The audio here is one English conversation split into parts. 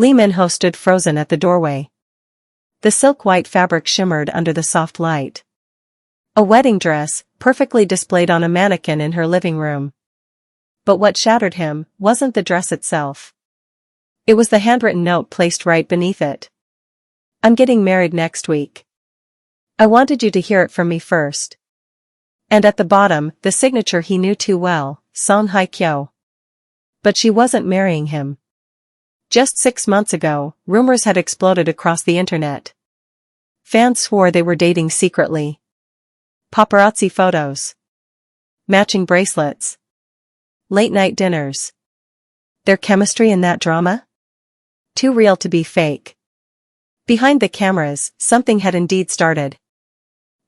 Lee Min-ho stood frozen at the doorway. The silk-white fabric shimmered under the soft light. A wedding dress, perfectly displayed on a mannequin in her living room. But what shattered him wasn't the dress itself. It was the handwritten note placed right beneath it. "I'm getting married next week. I wanted you to hear it from me first." And at the bottom, the signature he knew too well, Song Hye Kyo. But she wasn't marrying him. Just 6 months ago, rumors had exploded across the internet. Fans swore they were dating secretly. Paparazzi photos. Matching bracelets. Late-night dinners. Their chemistry in that drama? Too real to be fake. Behind the cameras, something had indeed started.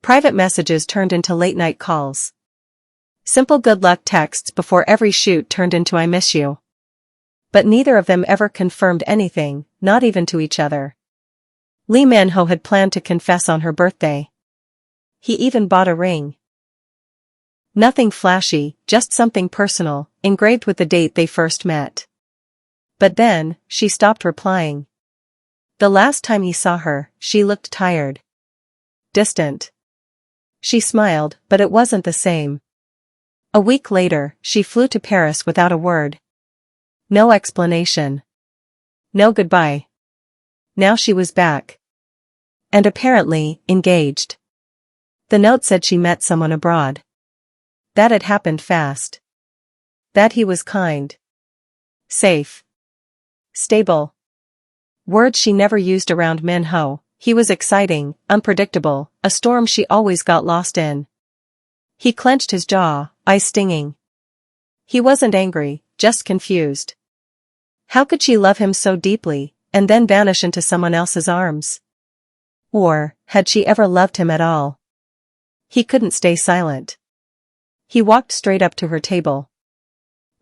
Private messages turned into late-night calls. Simple good luck texts before every shoot turned into "I miss you." But neither of them ever confirmed anything, not even to each other. Lee Min-ho had planned to confess on her birthday. He even bought a ring. Nothing flashy, just something personal, engraved with the date they first met. But then, she stopped replying. The last time he saw her, she looked tired. Distant. She smiled, but it wasn't the same. A week later, she flew to Paris without a word. No explanation. No goodbye. Now she was back. And apparently, engaged. The note said she met someone abroad. That it happened fast. That he was kind. Safe. Stable. Words she never used around Min-ho. He was exciting, unpredictable, a storm she always got lost in. He clenched his jaw, eyes stinging. He wasn't angry, just confused. How could she love him so deeply, and then vanish into someone else's arms? Or, had she ever loved him at all? He couldn't stay silent. He walked straight up to her table.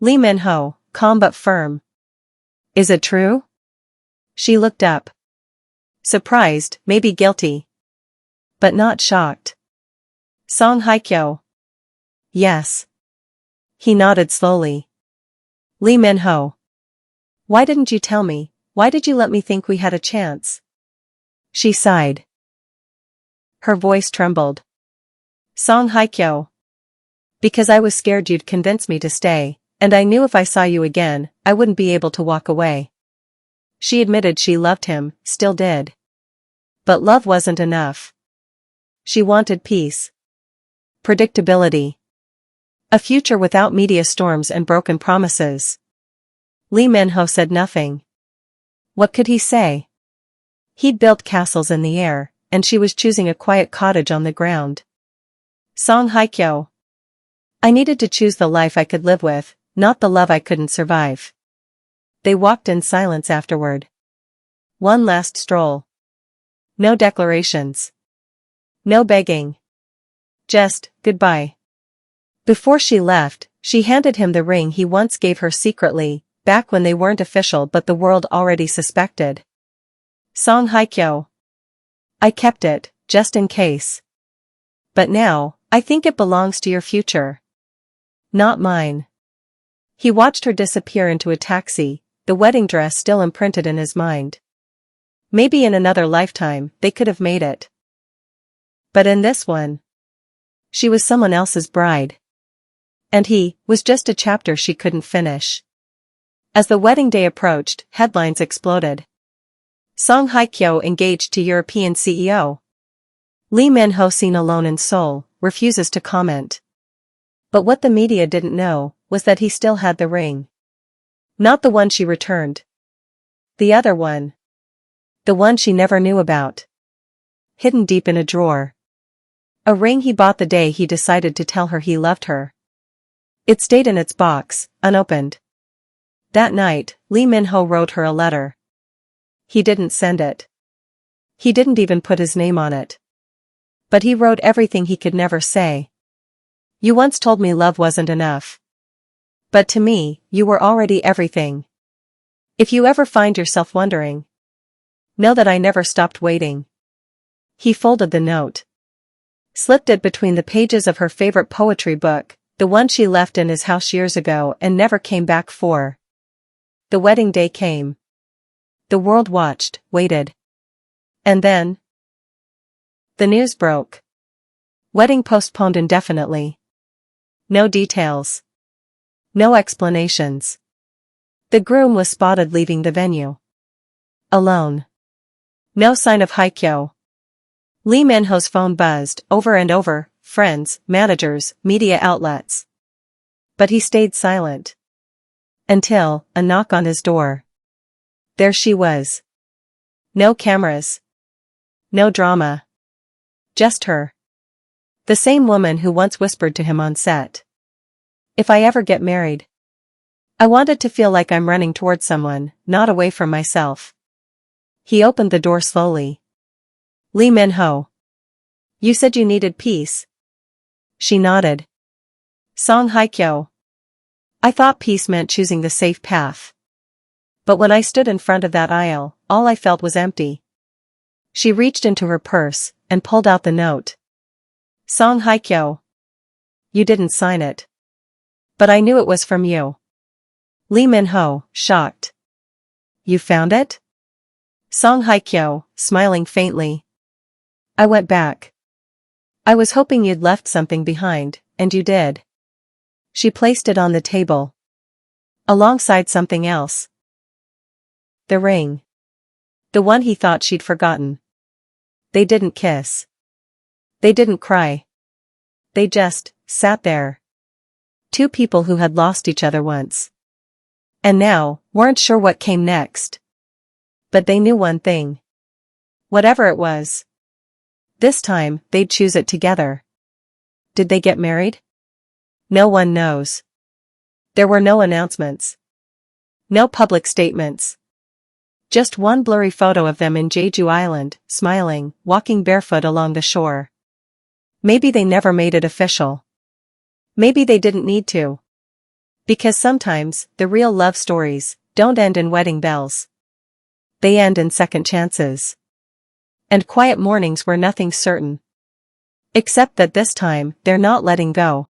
Lee Min-ho, calm but firm. "Is it true?" She looked up. Surprised, maybe guilty. But not shocked. "Song Hye Kyo." "Yes." He nodded slowly. "Lee Min-ho. Why didn't you tell me? Why did you let me think we had a chance?" She sighed. Her voice trembled. "Song Hye Kyo. Because I was scared you'd convince me to stay, and I knew if I saw you again, I wouldn't be able to walk away." She admitted she loved him, still did. But love wasn't enough. She wanted peace. Predictability. A future without media storms and broken promises. Lee Min-ho said nothing. What could he say? He'd built castles in the air, and she was choosing a quiet cottage on the ground. "Song Hye Kyo. I needed to choose the life I could live with, not the love I couldn't survive." They walked in silence afterward. One last stroll. No declarations. No begging. Just, goodbye. Before she left, she handed him the ring he once gave her secretly, back when they weren't official but the world already suspected. "Song Hye Kyo. I kept it, just in case. But now, I think it belongs to your future. Not mine." He watched her disappear into a taxi, the wedding dress still imprinted in his mind. Maybe in another lifetime, they could have made it. But in this one, she was someone else's bride. And he was just a chapter she couldn't finish. As the wedding day approached, headlines exploded. Song Hye Kyo engaged to European CEO. Lee Min-ho seen alone in Seoul, refuses to comment. But what the media didn't know was that he still had the ring. Not the one she returned. The other one. The one she never knew about. Hidden deep in a drawer. A ring he bought the day he decided to tell her he loved her. It stayed in its box, unopened. That night, Lee Min-ho wrote her a letter. He didn't send it. He didn't even put his name on it. But he wrote everything he could never say. "You once told me love wasn't enough. But to me, you were already everything. If you ever find yourself wondering, know that I never stopped waiting." He folded the note. Slipped it between the pages of her favorite poetry book, the one she left in his house years ago and never came back for. The wedding day came. The world watched, waited. And then the news broke. Wedding postponed indefinitely. No details. No explanations. The groom was spotted leaving the venue. Alone. No sign of Hye Kyo. Lee Min-ho's phone buzzed over and over, friends, managers, media outlets. But he stayed silent. Until a knock on his door. There she was. No cameras. No drama. Just her. The same woman who once whispered to him on set. If I ever get married, I wanted to feel like I'm running towards someone, not away from myself. He opened the door slowly. Lee Min-ho. You said you needed peace. She nodded. Song Hye Kyo. I thought peace meant choosing the safe path. But when I stood in front of that aisle, all I felt was empty. She reached into her purse and pulled out the note. Song Hye Kyo. You didn't sign it. But I knew it was from you. Lee Min-ho, shocked. You found it? Song Hye Kyo, smiling faintly. I went back. I was hoping you'd left something behind, and you did. She placed it on the table. Alongside something else. The ring. The one he thought she'd forgotten. They didn't kiss. They didn't cry. They just sat there. Two people who had lost each other once. And now, weren't sure what came next. But they knew one thing. Whatever it was. This time, they'd choose it together. Did they get married? No one knows. There were no announcements. No public statements. Just one blurry photo of them in Jeju Island, smiling, walking barefoot along the shore. Maybe they never made it official. Maybe they didn't need to. Because sometimes, the real love stories don't end in wedding bells. They end in second chances. And quiet mornings where nothing's certain. Except that this time, they're not letting go.